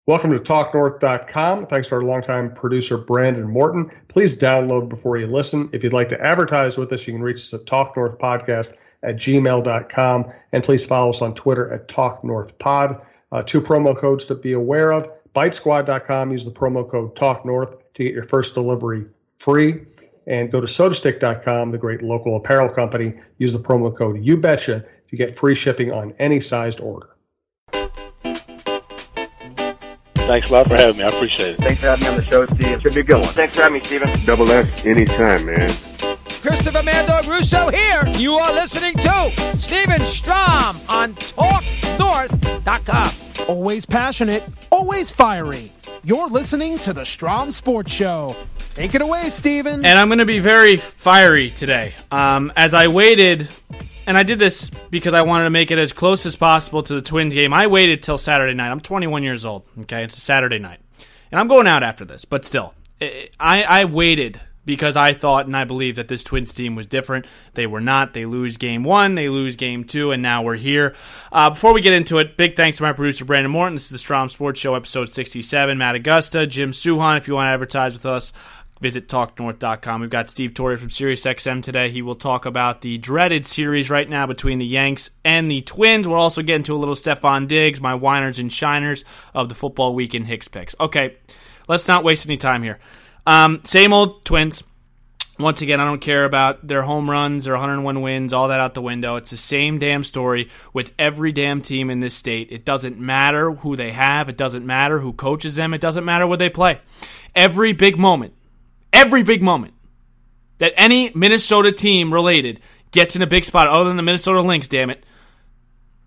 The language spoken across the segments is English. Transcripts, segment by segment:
Welcome to TalkNorth.com. Thanks to our longtime producer, Brandon Morton. Please download before you listen. If you'd like to advertise with us, you can reach us at talknorthpodcast@gmail.com. And please follow us on Twitter at TalkNorthPod. Two promo codes to be aware of. BiteSquad.com. Use the promo code TalkNorth to get your first delivery free. And go to SodaStick.com, the great local apparel company. Use the promo code YouBetcha to get free shipping on any sized order. Thanks a lot for having me. I appreciate it. Thanks for having me on the show, Steve. It should be a good one. Thanks for having me, Steven. Double S anytime, man. Christopher Mando Russo here. You are listening to Steven Strom on TalkNorth.com. Always passionate, always fiery. You're listening to the Strom Sports Show. Take it away, Steven. And I'm going to be very fiery today. As I waited, and I did this because I wanted to make it as close as possible to the Twins game. I waited till Saturday night. I'm 21 years old, okay? It's a Saturday night. And I'm going out after this, but still. I waited because I thought and I believed that this Twins team was different. They were not. They lose game one, they lose game two, and now we're here. Before we get into it, big thanks to my producer, Brandon Morton. This is the Strom Sports Show, episode 67. Matt Augusta, Jim Suhan, if you want to advertise with us, visit TalkNorth.com. We've got Steve Torre from SiriusXM today. He will talk about the dreaded series right now between the Yanks and the Twins. We'll also get into a little Stefon Diggs, my Whiners and Shiners of the Football Weekend Hicks picks. Okay, let's not waste any time here. Same old Twins. Once again, I don't care about their home runs, their 101 wins, all that out the window. It's the same damn story with every damn team in this state. It doesn't matter who they have. It doesn't matter who coaches them. It doesn't matter where they play. Every big moment that any Minnesota team related gets in a big spot, other than the Minnesota Lynx, damn it,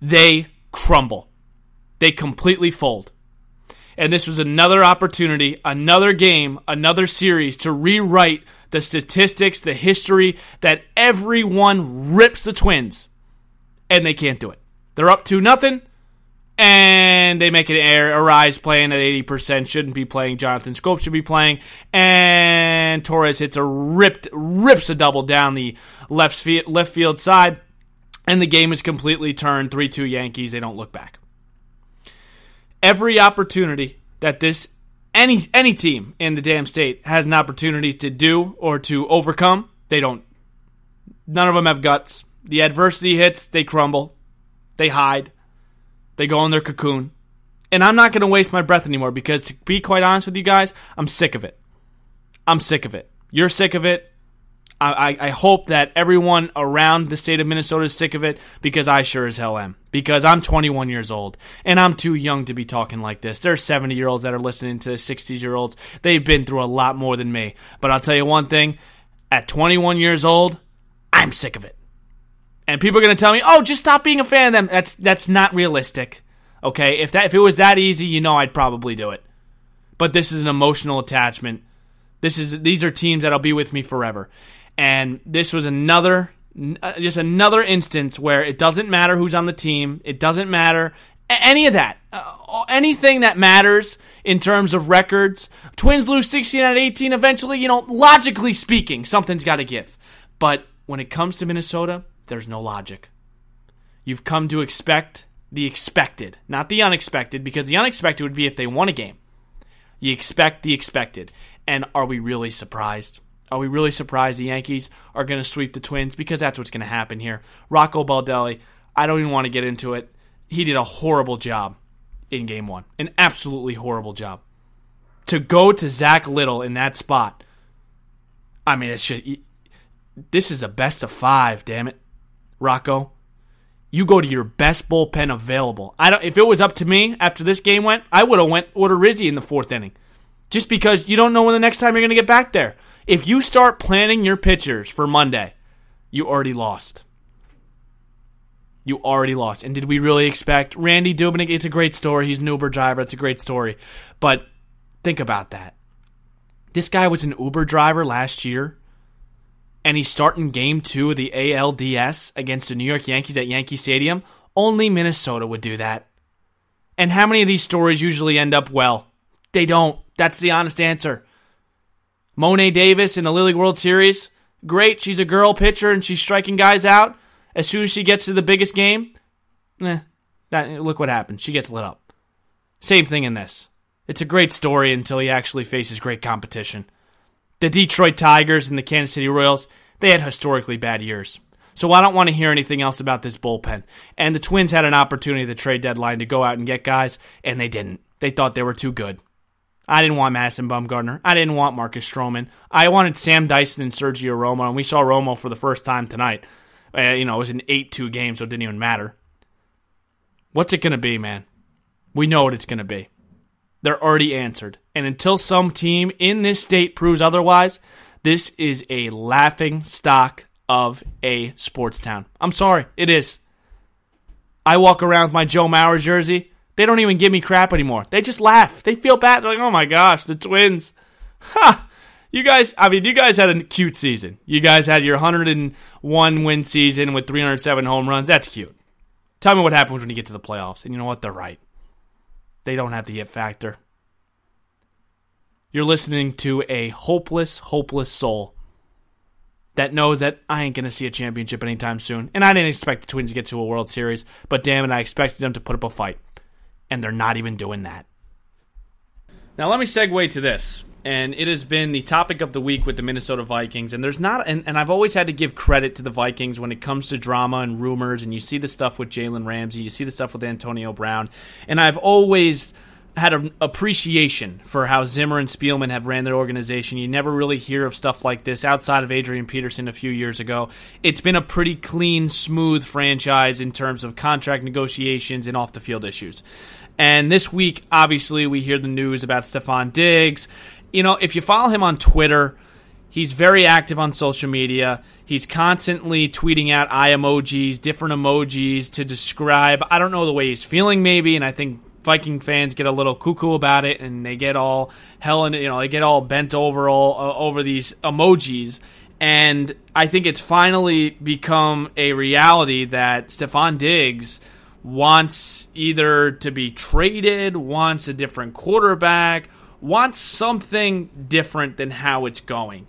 they crumble. They completely fold. And this was another opportunity, another game, another series to rewrite the statistics, the history that everyone rips the Twins, and they can't do it. They're up 2-0. And they make it Arise playing at 80%, shouldn't be playing. Jonathan Scope should be playing. And Torres hits rips a double down the left field side. And the game is completely turned 3-2 Yankees. They don't look back. Every opportunity that any team in the damn state has an opportunity to do or to overcome, they don't. None of them have guts. The adversity hits, they crumble. They hide. They go in their cocoon. And I'm not going to waste my breath anymore because, to be quite honest with you guys, I'm sick of it. I'm sick of it. You're sick of it. I hope that everyone around the state of Minnesota is sick of it, because I sure as hell am. Because I'm 21 years old, and I'm too young to be talking like this. There are 70-year-olds that are listening to 60-year-olds. They've been through a lot more than me. But I'll tell you one thing. At 21 years old, I'm sick of it. And people are going to tell me, oh, just stop being a fan of them. That's not realistic. Okay? If it was that easy, I'd probably do it. But this is an emotional attachment. These are teams that'll be with me forever. And this was another instance where it doesn't matter who's on the team. It doesn't matter any of that. Anything that matters in terms of records. Twins lose 16 out of 18 eventually. Logically speaking, something's got to give. But when it comes to Minnesota, there's no logic. You've come to expect the expected, not the unexpected, because the unexpected would be if they won a game. You expect the expected. And are we really surprised? Are we really surprised the Yankees are going to sweep the Twins? Because that's what's going to happen here. Rocco Baldelli, I don't even want to get into it. He did a horrible job in Game 1. An absolutely horrible job. To go to Zach Little in that spot, I mean, this is a best of 5, damn it. Rocco, you go to your best bullpen available. If it was up to me after this game went, I would have ordered Rizzi in the 4th inning. Just because you don't know when the next time you're going to get back there. If you start planning your pitchers for Monday, you already lost. You already lost. And did we really expect Randy Dubnyk? It's a great story. He's an Uber driver. It's a great story. But think about that. This guy was an Uber driver last year, and he's starting Game 2 of the ALDS against the New York Yankees at Yankee Stadium. Only Minnesota would do that. And how many of these stories usually end up well? They don't. That's the honest answer. Monet Davis in the Little League World Series, great. She's a girl pitcher and she's striking guys out. As soon as she gets to the biggest game, look what happens. She gets lit up. Same thing in this. It's a great story until he actually faces great competition. The Detroit Tigers and the Kansas City Royals, they had historically bad years. So I don't want to hear anything else about this bullpen. And the Twins had an opportunity at the trade deadline to go out and get guys, and they didn't. They thought they were too good. I didn't want Madison Bumgarner. I didn't want Marcus Stroman. I wanted Sam Dyson and Sergio Romo, and we saw Romo for the first time tonight. It was an 8-2 game, so it didn't even matter. What's it going to be, man? We know what it's going to be. They're already answered. And until some team in this state proves otherwise, this is a laughing stock of a sports town. I'm sorry, it is. I walk around with my Joe Mauer jersey. They don't even give me crap anymore. They just laugh. They feel bad. They're like, oh my gosh, the Twins. Ha! You guys had a cute season. You guys had your 101 win season with 307 home runs. That's cute. Tell me what happens when you get to the playoffs. And you know what? They're right. They don't have the it factor. You're listening to a hopeless, hopeless soul that knows that I ain't going to see a championship anytime soon. And I didn't expect the Twins to get to a World Series, but damn it, I expected them to put up a fight. And they're not even doing that. Now let me segue to this. And it has been the topic of the week with the Minnesota Vikings. And there's not, and I've always had to give credit to the Vikings when it comes to drama and rumors. And you see the stuff with Jalen Ramsey, you see the stuff with Antonio Brown. And I've always had an appreciation for how Zimmer and Spielman have ran their organization. You never really hear of stuff like this outside of Adrian Peterson a few years ago. It's been a pretty clean, smooth franchise in terms of contract negotiations and off-the-field issues. And this week, obviously, we hear the news about Stefon Diggs. If you follow him on Twitter, he's very active on social media. He's constantly tweeting out eye emojis, different emojis to describe, I don't know, the way he's feeling maybe, and I think Viking fans get a little cuckoo about it, and they get all they get all bent over over these emojis. And I think it's finally become a reality that Stefon Diggs wants either to be traded, wants a different quarterback, wants something different than how it's going.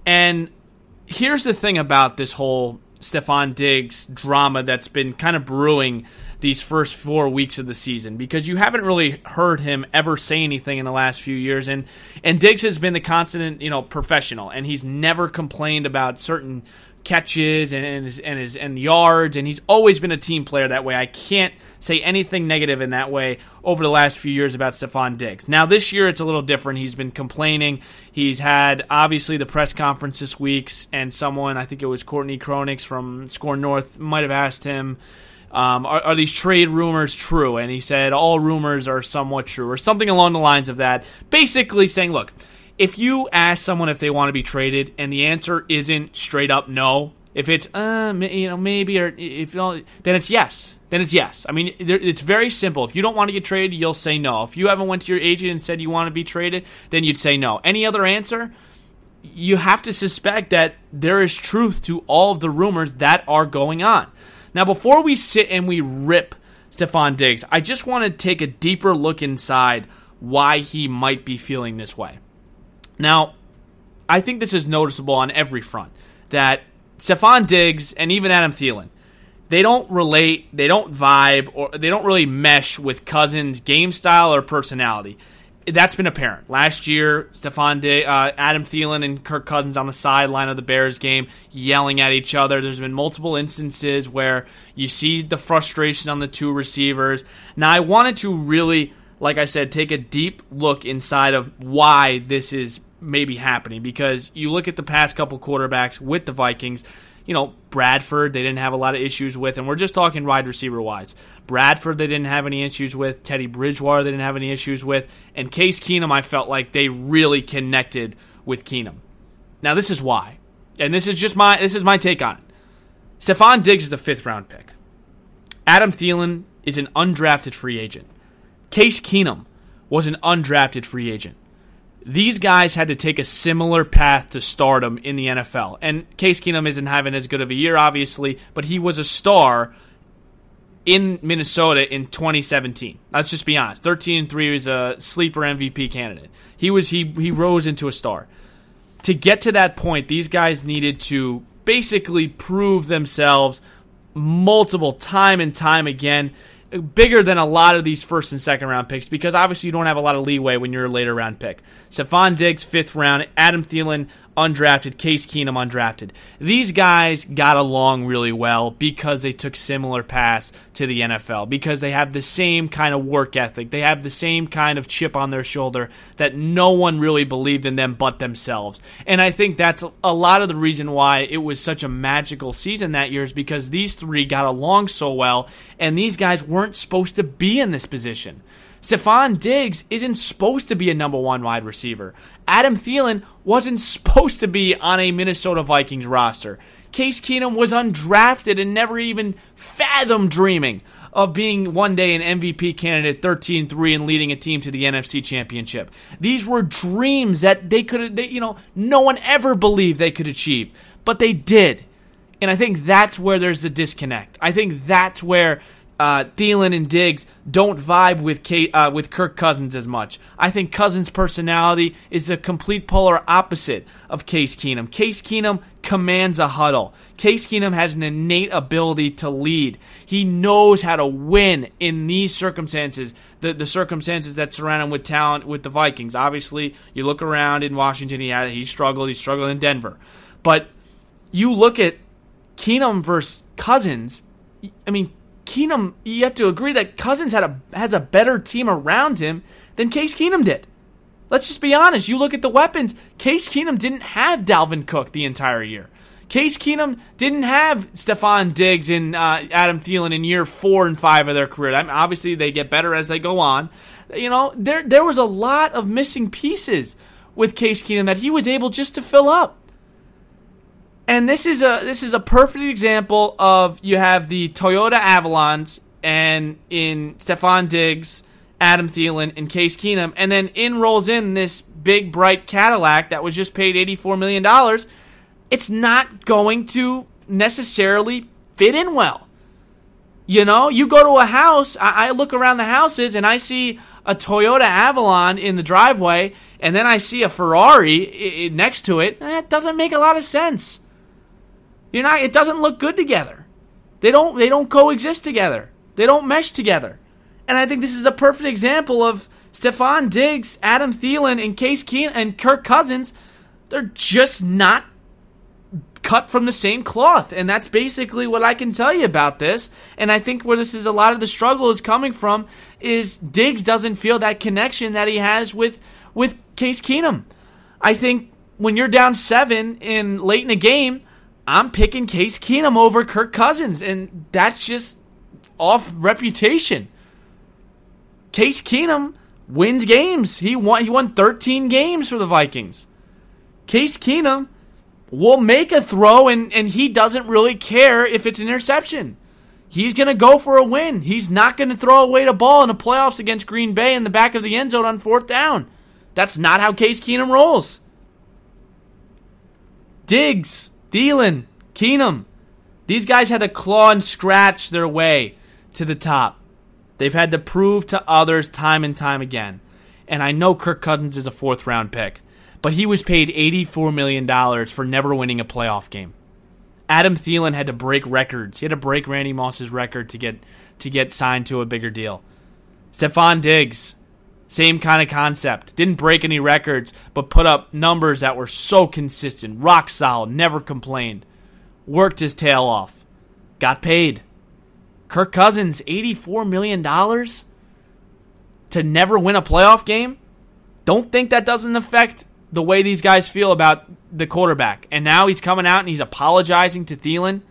And here's the thing about this whole Stefon Diggs drama that's been kind of brewing these first 4 weeks of the season, because you haven't really heard him ever say anything in the last few years, and Diggs has been the constant, professional, and he's never complained about certain catches and yards, and he's always been a team player that way. I can't say anything negative in that way over the last few years about Stefon Diggs. Now this year it's a little different. He's been complaining. He's had obviously the press conference this week, and someone, I think it was Courtney Cronix from Score North, might have asked him, are these trade rumors true? And he said all rumors are somewhat true, or something along the lines of that, basically saying, look, if you ask someone if they want to be traded and the answer isn't straight up no, if it's maybe, or if then it's yes. Then it's yes. I mean, it's very simple. If you don't want to get traded, you'll say no. If you haven't went to your agent and said you want to be traded, then you'd say no. Any other answer, you have to suspect that there is truth to all of the rumors that are going on. Now, before we sit and we rip Stefon Diggs, I just want to take a deeper look inside why he might be feeling this way. Now, I think this is noticeable on every front, that Stefon Diggs and even Adam Thielen, they don't relate, they don't vibe, or they don't really mesh with Cousins' game style or personality. That's been apparent. Last year, Adam Thielen and Kirk Cousins on the sideline of the Bears game yelling at each other. There's been multiple instances where you see the frustration on the two receivers. Now, I wanted to really, like I said, take a deep look inside of why this is maybe happening, because you look at the past couple quarterbacks with the Vikings. Bradford, they didn't have a lot of issues with, and we're just talking wide receiver-wise. Bradford, they didn't have any issues with. Teddy Bridgewater, they didn't have any issues with. And Case Keenum, I felt like they really connected with Keenum. Now, this is why. And this is my take on it. Stefon Diggs is a 5th-round pick. Adam Thielen is an undrafted free agent. Case Keenum was an undrafted free agent. These guys had to take a similar path to stardom in the NFL. And Case Keenum isn't having as good of a year, obviously, but he was a star in Minnesota in 2017. Let's just be honest. 13-3 was a sleeper MVP candidate. He rose into a star. To get to that point, these guys needed to basically prove themselves multiple time and time again. bigger than a lot of these first and second round picks because obviously you don't have a lot of leeway when you're a later round pick. Stefon Diggs, 5th round. Adam Thielen, undrafted. Case Keenum, undrafted. These guys got along really well because they took similar paths to the NFL, because they have the same kind of work ethic. They have the same kind of chip on their shoulder that no one really believed in them but themselves. And I think that's a lot of the reason why it was such a magical season that year, is because these three got along so well, and these guys weren't supposed to be in this position. Stefon Diggs isn't supposed to be a number 1 wide receiver. Adam Thielen wasn't supposed to be on a Minnesota Vikings roster. Case Keenum was undrafted and never even fathomed dreaming of being one day an MVP candidate, 13-3, and leading a team to the NFC Championship. These were dreams that no one ever believed they could achieve, but they did. And I think that's where there's a disconnect. I think that's where Thielen and Diggs don't vibe with Kirk Cousins as much. I think Cousins' personality is the complete polar opposite of Case Keenum. Case Keenum commands a huddle. Case Keenum has an innate ability to lead. He knows how to win in these circumstances, the circumstances that surround him with talent with the Vikings. Obviously, you look around in Washington, he struggled in Denver. But you look at Keenum versus Cousins, I mean, Keenum, you have to agree that Cousins has a better team around him than Case Keenum did. Let's just be honest. You look at the weapons. Case Keenum didn't have Dalvin Cook the entire year. Case Keenum didn't have Stefon Diggs and Adam Thielen in year 4 and 5 of their career. I mean, obviously, they get better as they go on. There was a lot of missing pieces with Case Keenum that he was able just to fill up. And this is a perfect example of, you have the Toyota Avalons and in Stefon Diggs, Adam Thielen, and Case Keenum, and then rolls in this big bright Cadillac that was just paid $84 million. It's not going to necessarily fit in well. You go to a house, I look around the houses and I see a Toyota Avalon in the driveway, and then I see a Ferrari next to it. That doesn't make a lot of sense. It doesn't look good together. They don't coexist together. They don't mesh together. And I think this is a perfect example of Stefon Diggs, Adam Thielen, and Case Keenum and Kirk Cousins. They're just not cut from the same cloth. And that's basically what I can tell you about this. And I think where this is a lot of the struggle is coming from is Diggs doesn't feel that connection that he has with Case Keenum. I think when you're down 7 late in a game, I'm picking Case Keenum over Kirk Cousins, and that's just off reputation. Case Keenum wins games. He won 13 games for the Vikings. Case Keenum will make a throw, and he doesn't really care if it's an interception. He's going to go for a win. He's not going to throw away the ball in the playoffs against Green Bay in the back of the end zone on 4th down. That's not how Case Keenum rolls. Diggs, Thielen, Keenum, these guys had to claw and scratch their way to the top. They've had to prove to others time and time again. And I know Kirk Cousins is a 4th round pick, but he was paid $84 million for never winning a playoff game. Adam Thielen had to break records. He had to break Randy Moss's record to get signed to a bigger deal. Stefon Diggs, same kind of concept. Didn't break any records, but put up numbers that were so consistent, rock solid, never complained. Worked his tail off. Got paid. Kirk Cousins, $84 million to never win a playoff game? Don't think that doesn't affect the way these guys feel about the quarterback. And now he's coming out and he's apologizing to Thielen.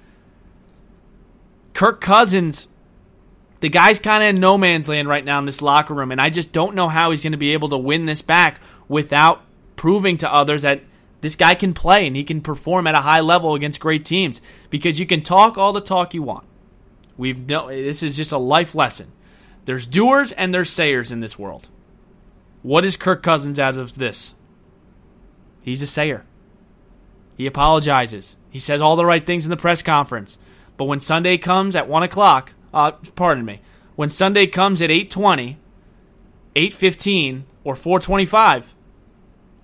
Kirk Cousins, the guy's kind of in no man's land right now in this locker room, and I just don't know how he's going to be able to win this back without proving to others that this guy can play and he can perform at a high level against great teams. Because you can talk all the talk you want. This is just a life lesson. There's doers and there's sayers in this world. What is Kirk Cousins as of this? He's a sayer. He apologizes. He says all the right things in the press conference. But when Sunday comes at 1 o'clock, when Sunday comes at 8:20, 8:15, or 4:25,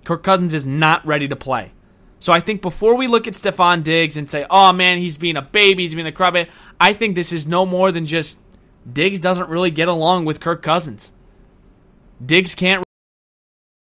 Kirk Cousins is not ready to play. So I think before we look at Stefon Diggs and say, oh man, he's being a baby, he's being a crabby, I think this is no more than just Diggs doesn't really get along with Kirk Cousins. Diggs can't